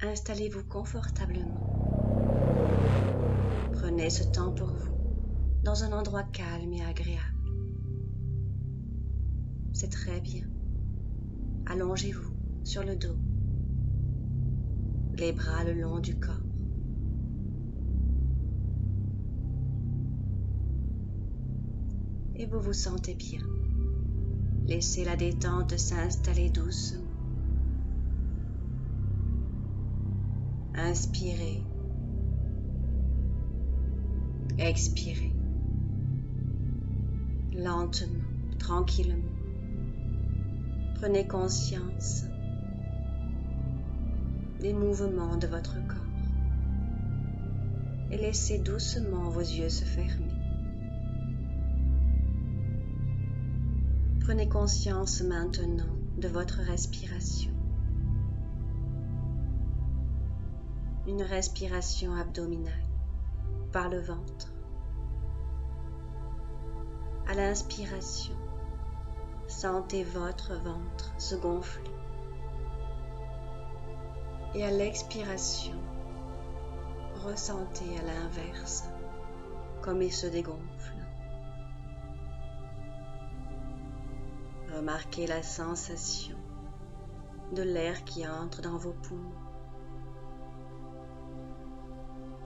Installez-vous confortablement. Prenez ce temps pour vous, dans un endroit calme et agréable. C'est très bien. Allongez-vous sur le dos, les bras le long du corps. Et vous vous sentez bien. Laissez la détente s'installer doucement. Inspirez. Expirez. Lentement, tranquillement. Prenez conscience des mouvements de votre corps et laissez doucement vos yeux se fermer. Prenez conscience maintenant de votre respiration. Une respiration abdominale par le ventre. À l'inspiration, sentez votre ventre se gonfler. Et à l'expiration, ressentez à l'inverse comme il se dégonfle. Remarquez la sensation de l'air qui entre dans vos poumons.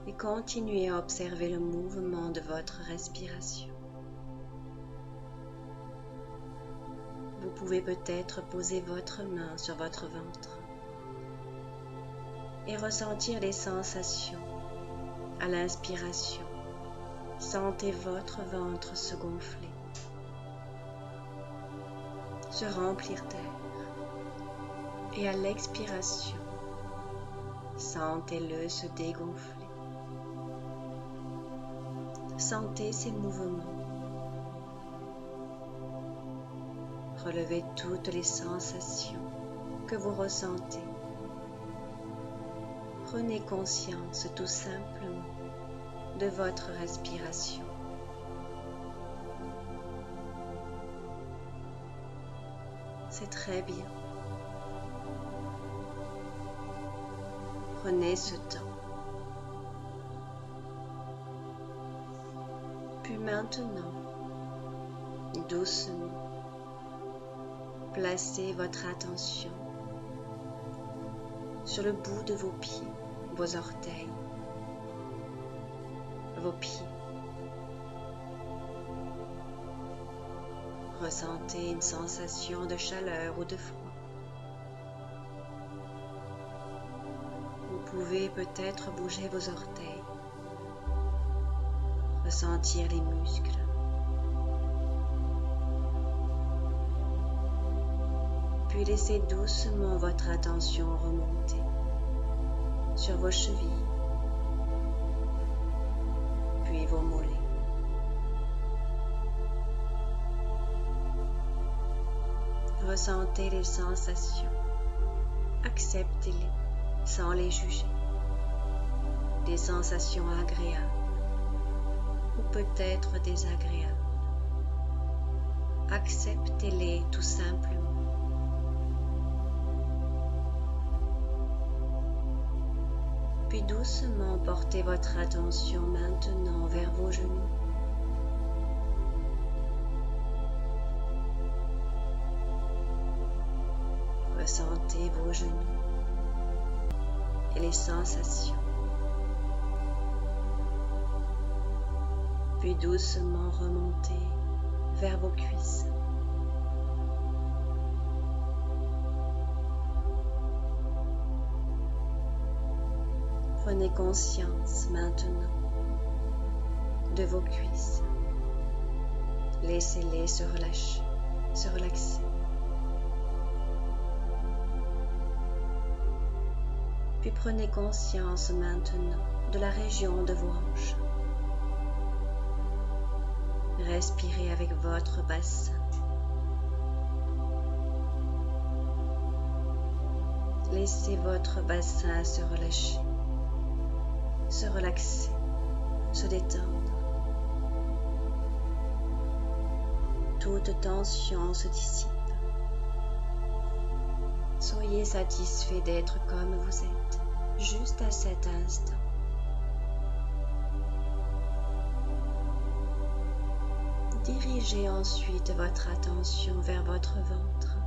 Et continuez à observer le mouvement de votre respiration. Vous pouvez peut-être poser votre main sur votre ventre et ressentir les sensations. À l'inspiration, sentez votre ventre se gonfler, se remplir d'air. Et à l'expiration, sentez-le se dégonfler. Sentez ces mouvements. Relevez toutes les sensations que vous ressentez. Prenez conscience tout simplement de votre respiration. C'est très bien. Prenez ce temps. Puis maintenant, doucement, placez votre attention sur le bout de vos pieds, vos orteils, vos pieds. Ressentez une sensation de chaleur ou de froid. Vous pouvez peut-être bouger vos orteils, ressentir les muscles. Puis laissez doucement votre attention remonter sur vos chevilles, puis vos mollets. Ressentez les sensations, acceptez-les sans les juger. Des sensations agréables ou peut-être désagréables. Acceptez-les tout simplement. Puis doucement portez votre attention maintenant vers vos genoux. Ressentez vos genoux et les sensations. Puis doucement remontez vers vos cuisses. Prenez conscience maintenant de vos cuisses. Laissez-les se relâcher, se relaxer. Puis prenez conscience maintenant de la région de vos hanches. Respirez avec votre bassin. Laissez votre bassin se relâcher, se relaxer, se détendre. Toute tension se dissipe. Soyez satisfait d'être comme vous êtes. juste à cet instant. Dirigez ensuite votre attention vers votre ventre.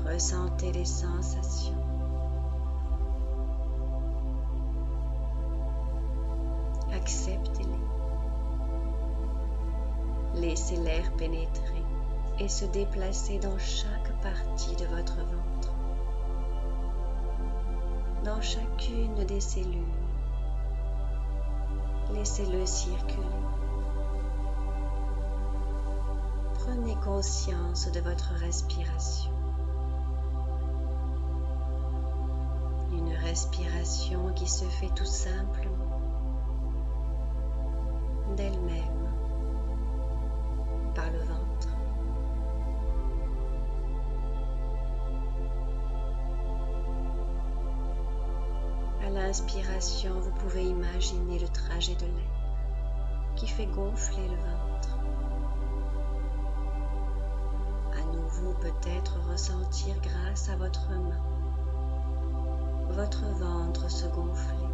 Ressentez les sensations. Acceptez-les. Laissez l'air pénétrer et se déplacer dans chaque partie de votre ventre, dans chacune des cellules. Laissez-le circuler. Prenez conscience de votre respiration. Une respiration qui se fait tout simplement d'elle-même par le ventre. À l'inspiration, vous pouvez imaginer le trajet de l'air qui fait gonfler le ventre. À nouveau, peut-être ressentir grâce à votre main votre ventre se gonfler.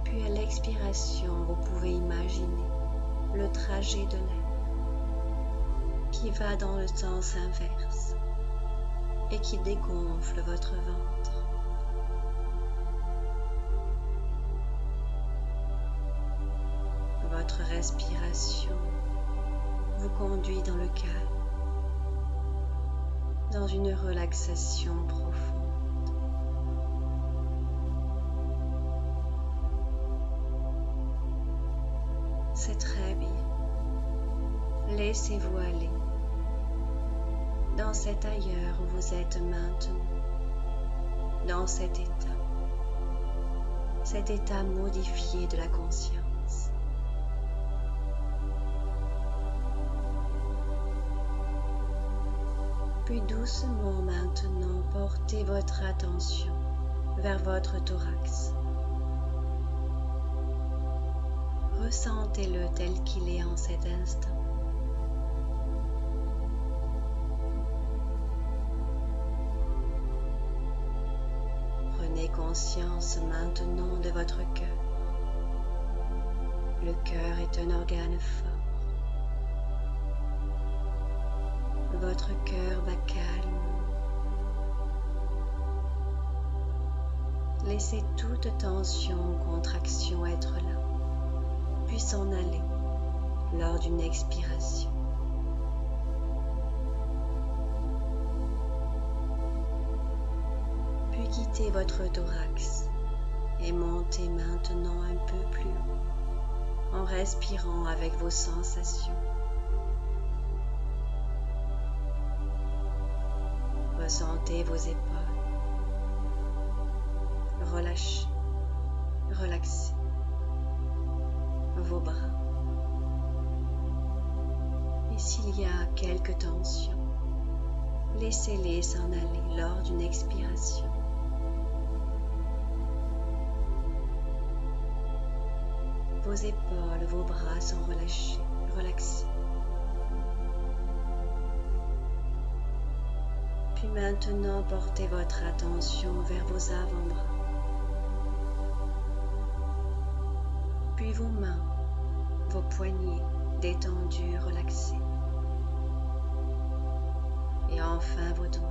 Puis à l'expiration, vous pouvez imaginer le trajet de l'air qui va dans le sens inverse et qui dégonfle votre ventre. Votre respiration vous conduit dans le calme, dans une relaxation profonde. C'est très bien. Laissez-vous aller dans cet ailleurs où vous êtes maintenant, dans cet état modifié de la conscience. Puis doucement maintenant, portez votre attention vers votre thorax. Ressentez-le tel qu'il est en cet instant. Prenez conscience maintenant de votre cœur. Le cœur est un organe fort. Votre cœur va calme. Laissez toute tension ou contraction être là, puis s'en aller lors d'une expiration. Puis quittez votre thorax et montez maintenant un peu plus haut en respirant avec vos sensations. Ressentez vos épaules. Relâchez, relaxez vos bras. Et s'il y a quelques tensions, laissez-les s'en aller lors d'une expiration. Vos épaules, vos bras sont relâchés, relaxés. Puis maintenant, portez votre attention vers vos avant-bras. Puis vos mains, vos poignets détendus, relaxés. Et enfin vos doigts.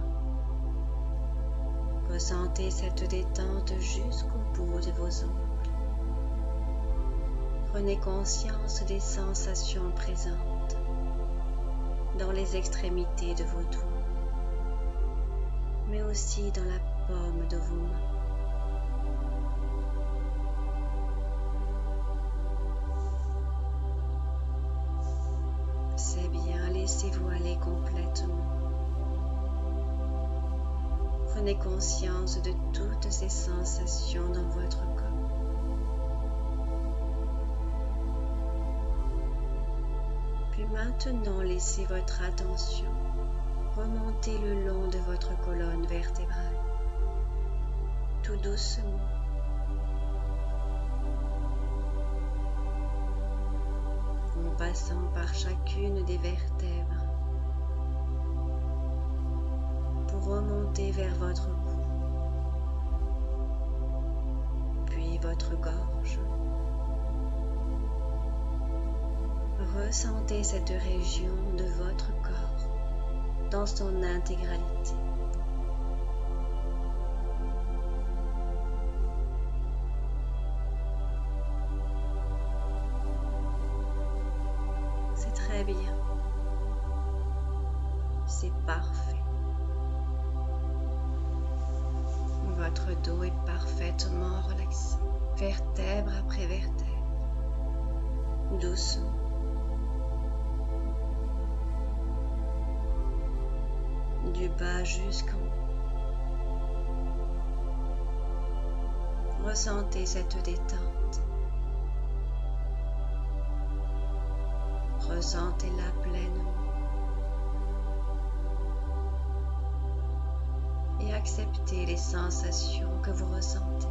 Ressentez cette détente jusqu'au bout de vos ongles. Prenez conscience des sensations présentes dans les extrémités de vos doigts, mais aussi dans la paume de vos mains. C'est bien, laissez-vous aller complètement. Prenez conscience de toutes ces sensations dans votre corps. Puis maintenant, laissez votre attention remonter le long de votre colonne vertébrale, tout doucement. En passant par chacune des vertèbres remontez vers votre cou, puis votre gorge. Ressentez cette région de votre corps dans son intégralité. C'est très bien. C'est parfait. Votre dos est parfaitement relaxé, vertèbre après vertèbre, doucement. Du bas jusqu'en haut. Ressentez cette détente. Ressentez-la pleinement. Et acceptez les sensations que vous ressentez.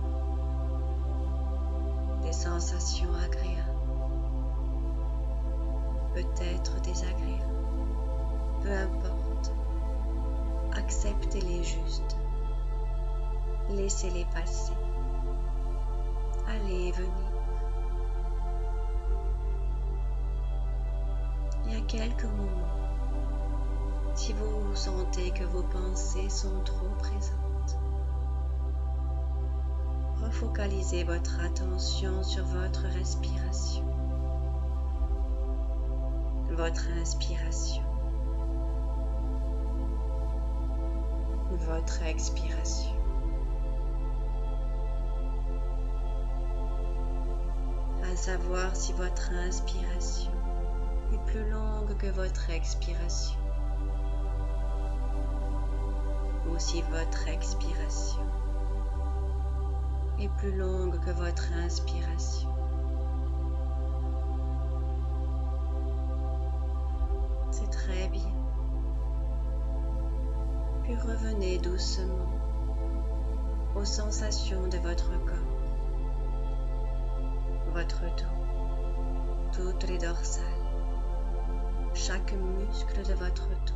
Des sensations agréables, peut-être désagréables, peu importe. Acceptez-les juste. Laissez-les passer. Allez et venez. Il y a quelques moments, si vous sentez que vos pensées sont trop présentes, refocalisez votre attention sur votre respiration. Votre inspiration. Votre expiration. À savoir si votre inspiration est plus longue que votre expiration ou si votre expiration est plus longue que votre inspiration. C'est très bien. Puis revenez doucement aux sensations de votre corps, votre dos, toutes les dorsales, chaque muscle de votre dos,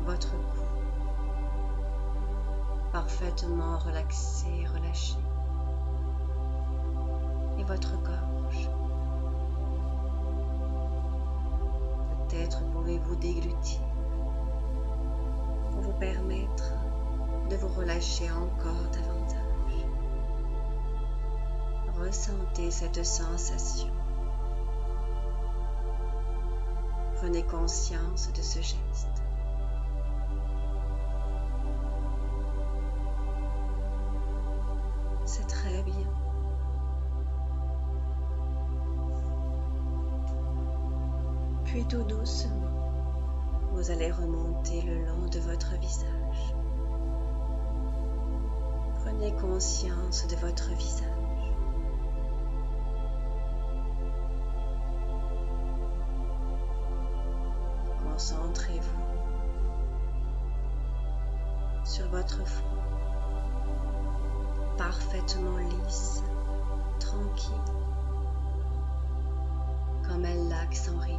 votre cou, parfaitement relaxé et relâché, et votre gorge. Peut-être pouvez-vous déglutir pour vous permettre de vous relâcher encore davantage. Ressentez cette sensation. Prenez conscience de ce geste. C'est très bien. Puis tout doucement, vous allez remonter le long de votre visage. Prenez conscience de votre visage. Concentrez-vous sur votre front, parfaitement lisse, tranquille, comme un lac sans ride.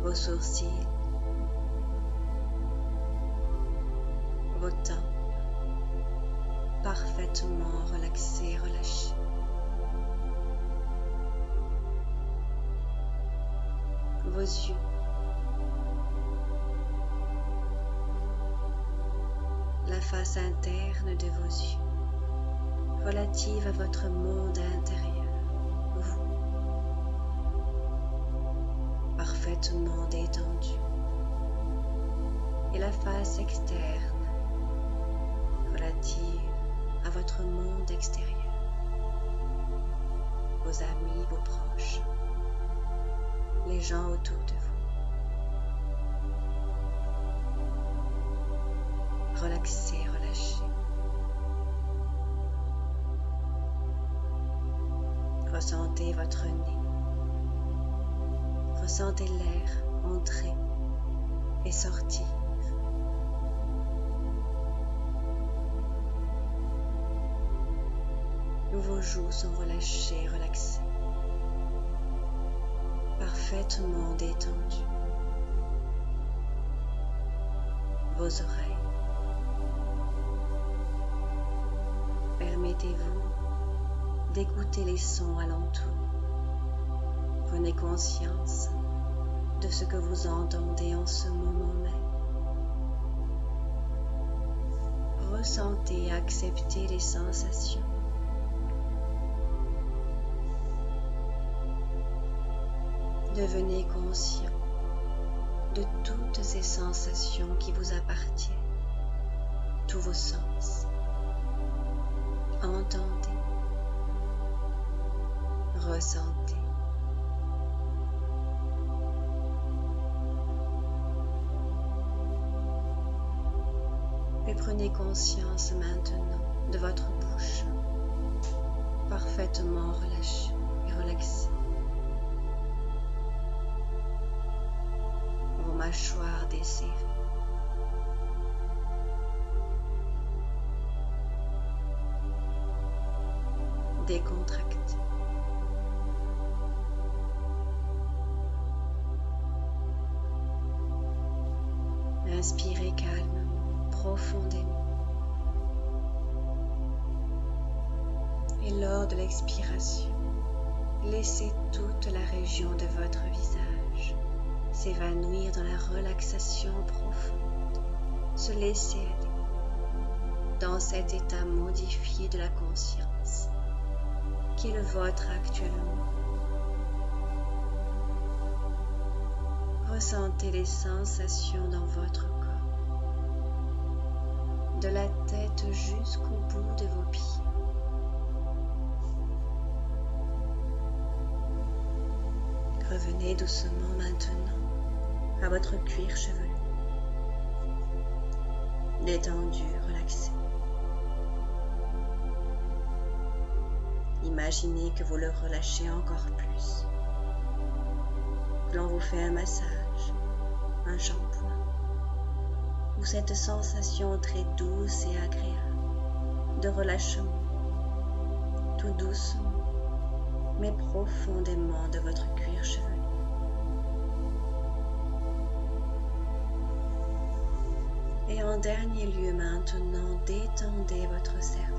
Vos sourcils, vos tempes, parfaitement relaxés et relâchés. Vos yeux, la face interne de vos yeux, relative à votre monde intérieur, vous, parfaitement détendu, et la face externe relative à votre monde extérieur, vos amis, vos proches, les gens autour de vous. Relaxez, relâchez. Ressentez votre nez. Ressentez l'air entrer et sortir. vos joues sont relâchées, relaxées, parfaitement détendues. Vos oreilles. Permettez-vous d'écouter les sons alentour. Prenez conscience de ce que vous entendez en ce moment même. Ressentez et acceptez les sensations. Devenez conscient de toutes ces sensations qui vous appartiennent, tous vos sens. Entendez, ressentez. Et prenez conscience maintenant de votre bouche, parfaitement relâchée et relaxée. Vos mâchoires desserrées. Décontractées. Inspirez calmement, profondément. Et lors de l'expiration, laissez toute la région de votre visage s'évanouir dans la relaxation profonde, se laisser aller dans cet état modifié de la conscience qui est le vôtre actuellement. Ressentez les sensations dans votre corps, de la tête jusqu'au bout de vos pieds. Revenez doucement maintenant à votre cuir chevelu, détendu, relaxé. Imaginez que vous le relâchez encore plus, que l'on vous fait un massage, un shampoing, ou cette sensation très douce et agréable de relâchement, tout doucement, mais profondément de votre cuir chevelu. Et en dernier lieu maintenant, détendez votre cerveau.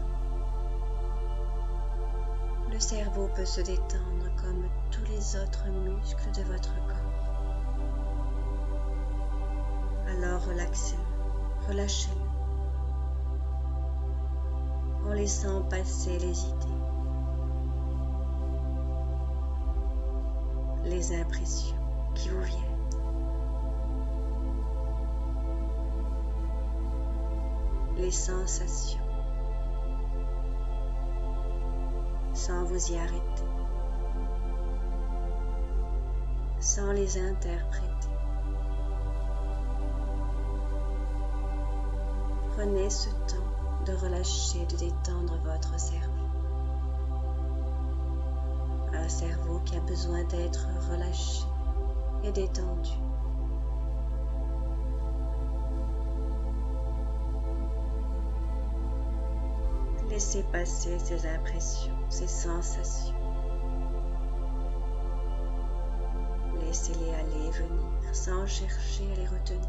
Le cerveau peut se détendre comme tous les autres muscles de votre corps. Alors relaxez-le, relâchez-le, en laissant passer les idées, les impressions qui vous viennent. Les sensations, sans vous y arrêter, sans les interpréter. Prenez ce temps de relâcher, de détendre votre cerveau. Un cerveau qui a besoin d'être relâché et détendu. Laissez passer ces impressions, ces sensations. Laissez-les aller et venir sans chercher à les retenir.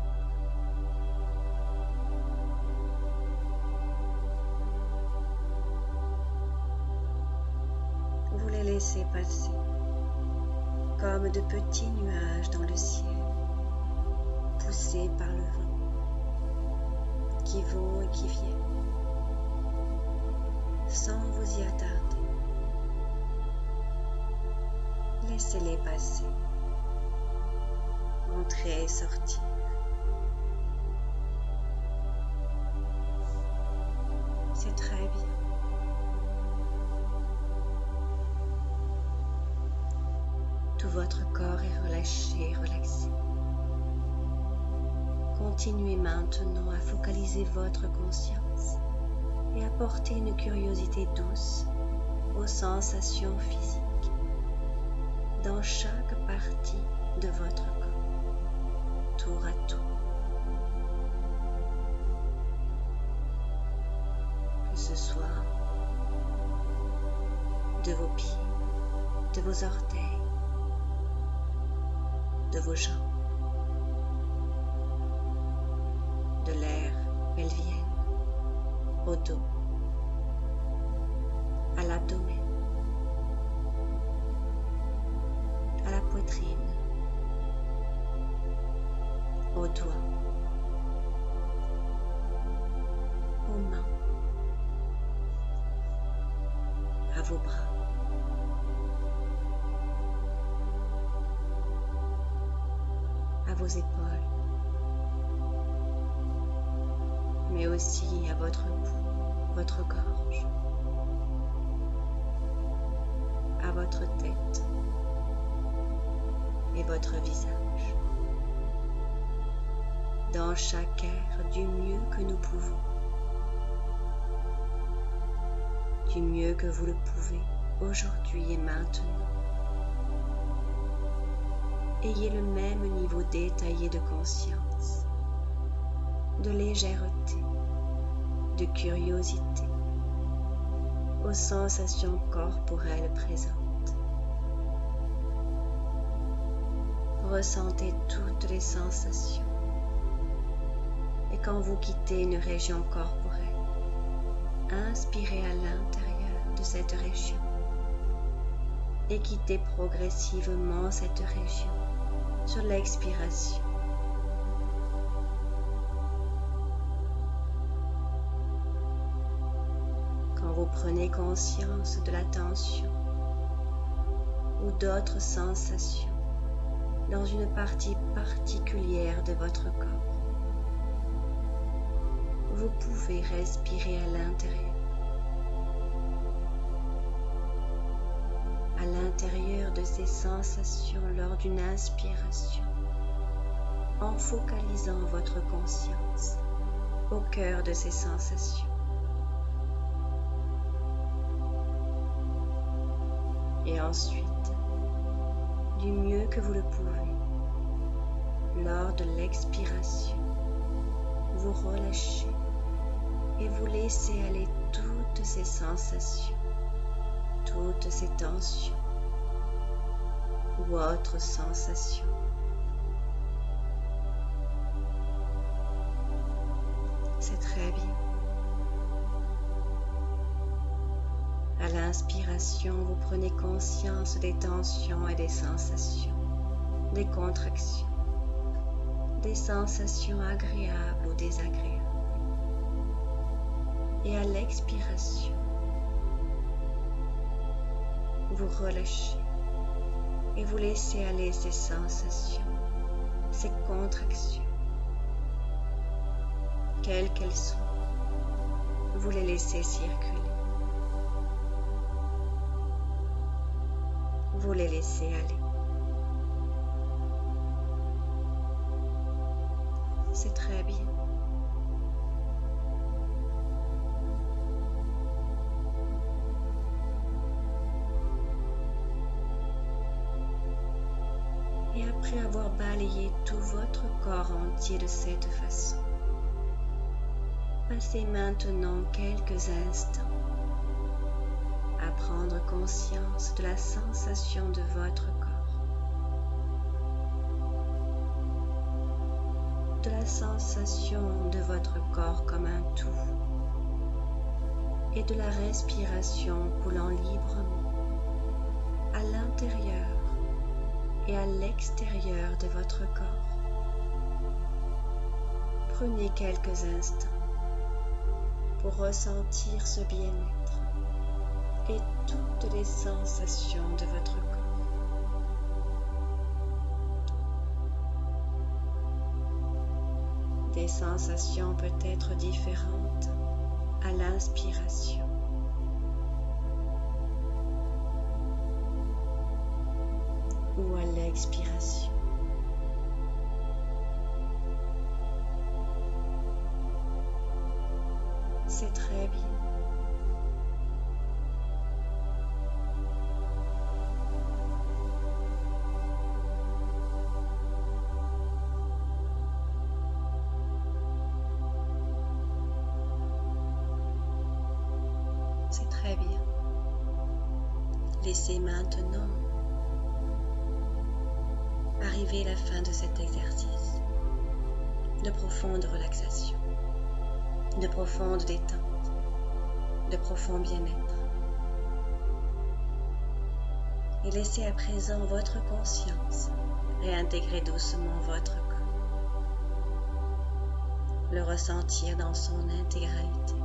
Vous les laissez passer comme de petits nuages dans le ciel, poussés par le vent, qui vont et qui viennent, sans vous y attarder. Laissez-les passer, entrer et sortir. C'est très bien. Tout votre corps est relâché, relaxé. Continuez maintenant à focaliser votre conscience et à porter une curiosité douce aux sensations physiques dans chaque partie de votre corps, tour à tour. Que ce soit de vos pieds, de vos orteils, de vos jambes, de l'air pelvien, au dos, à l'abdomen, à la poitrine, aux doigts, aux mains, à vos bras, à vos épaules, mais aussi à votre cou, votre gorge, à votre tête et votre visage, dans chaque air du mieux que nous pouvons, du mieux que vous le pouvez aujourd'hui et maintenant. Ayez le même niveau détaillé de conscience, de légèreté, de curiosité aux sensations corporelles présentes. Ressentez toutes les sensations et quand vous quittez une région corporelle, inspirez à l'intérieur de cette région et quittez progressivement cette région sur l'expiration. Quand vous prenez conscience de la tension ou d'autres sensations dans une partie particulière de votre corps, vous pouvez respirer à l'intérieur de ces sensations lors d'une inspiration, en focalisant votre conscience au cœur de ces sensations. Et ensuite, du mieux que vous le pouvez, lors de l'expiration, vous relâchez et vous laissez aller toutes ces sensations, toutes ces tensions ou autres sensations. C'est très bien. À l'inspiration, vous prenez conscience des tensions et des sensations, des contractions, des sensations agréables ou désagréables. Et à l'expiration, vous relâchez et vous laissez aller ces sensations, ces contractions, quelles qu'elles sont, vous les laissez circuler. Vous les laissez aller. C'est très bien. Et après avoir balayé tout votre corps entier de cette façon, passez maintenant quelques instants à prendre conscience de la sensation de votre corps, de la sensation de votre corps comme un tout et de la respiration coulant librement à l'intérieur et à l'extérieur de votre corps. Prenez quelques instants pour ressentir ce bien-être et toutes les sensations de votre corps. Des sensations peut-être différentes à l'inspiration ou à l'expiration. C'est très bien. C'est très bien. Laissez maintenant arriver la fin de cet exercice de profonde relaxation, de profonde détente, de profond bien-être. Et laissez à présent votre conscience réintégrer doucement votre corps, le ressentir dans son intégralité,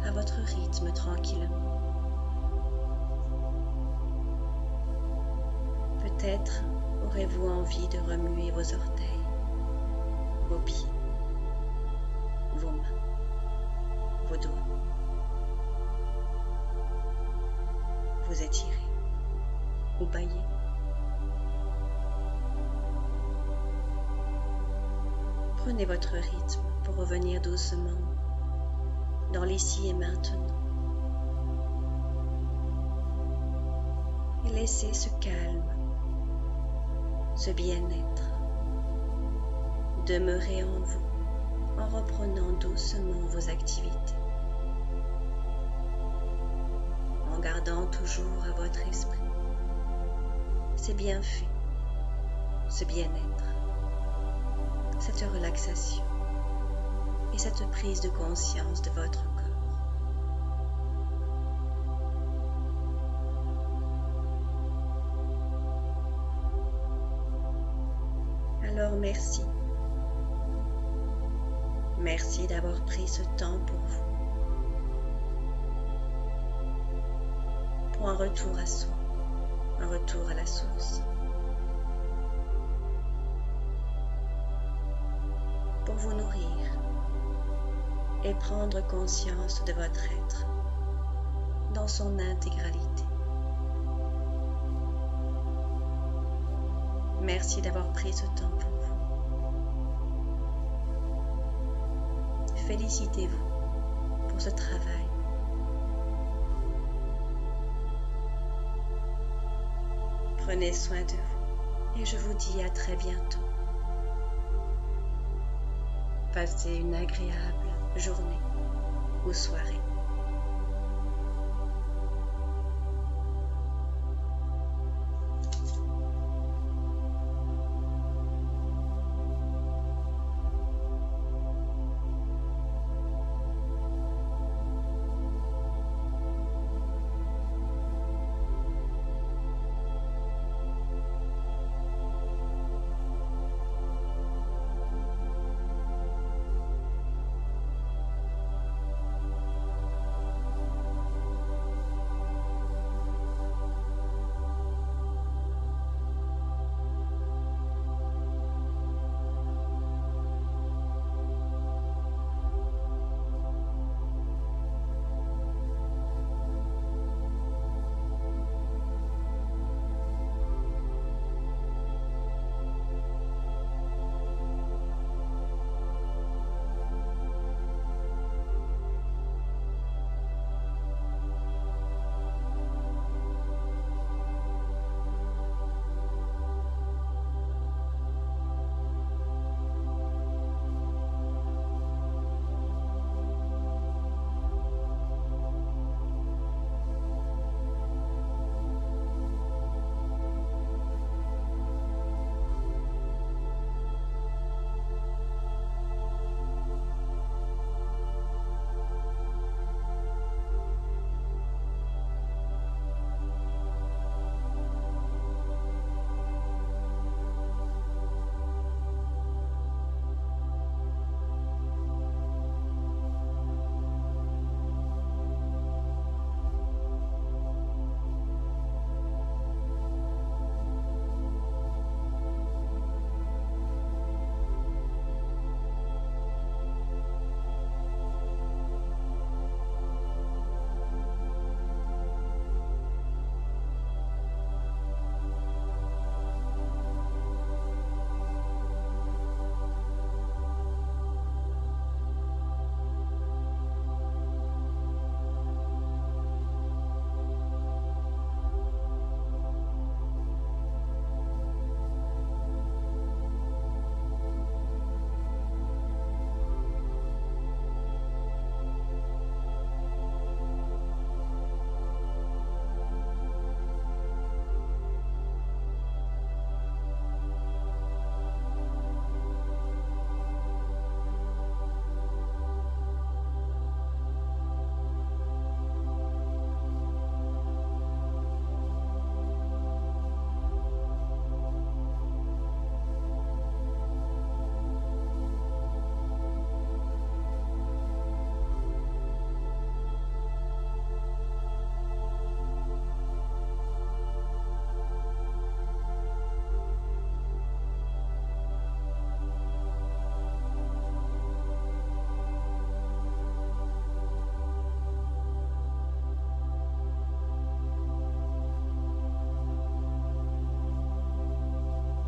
à votre rythme tranquillement. Peut-être aurez-vous envie de remuer vos orteils, vos pieds, vos mains, vos doigts. Vous étirez ou bailler. Prenez votre rythme pour revenir doucement dans l'ici et maintenant. Et laissez ce calme, ce bien-être demeurer en vous en reprenant doucement vos activités, en gardant toujours à votre esprit ces bienfaits, ce bien-être, cette relaxation et cette prise de conscience de votre corps. Alors merci. Merci d'avoir pris ce temps pour vous, pour un retour à soi, un retour à la source, pour vous nourrir et prendre conscience de votre être dans son intégralité. Merci d'avoir pris ce temps pour vous. Félicitez-vous pour ce travail. Prenez soin de vous et je vous dis à très bientôt. Passez une agréable journée ou soirée.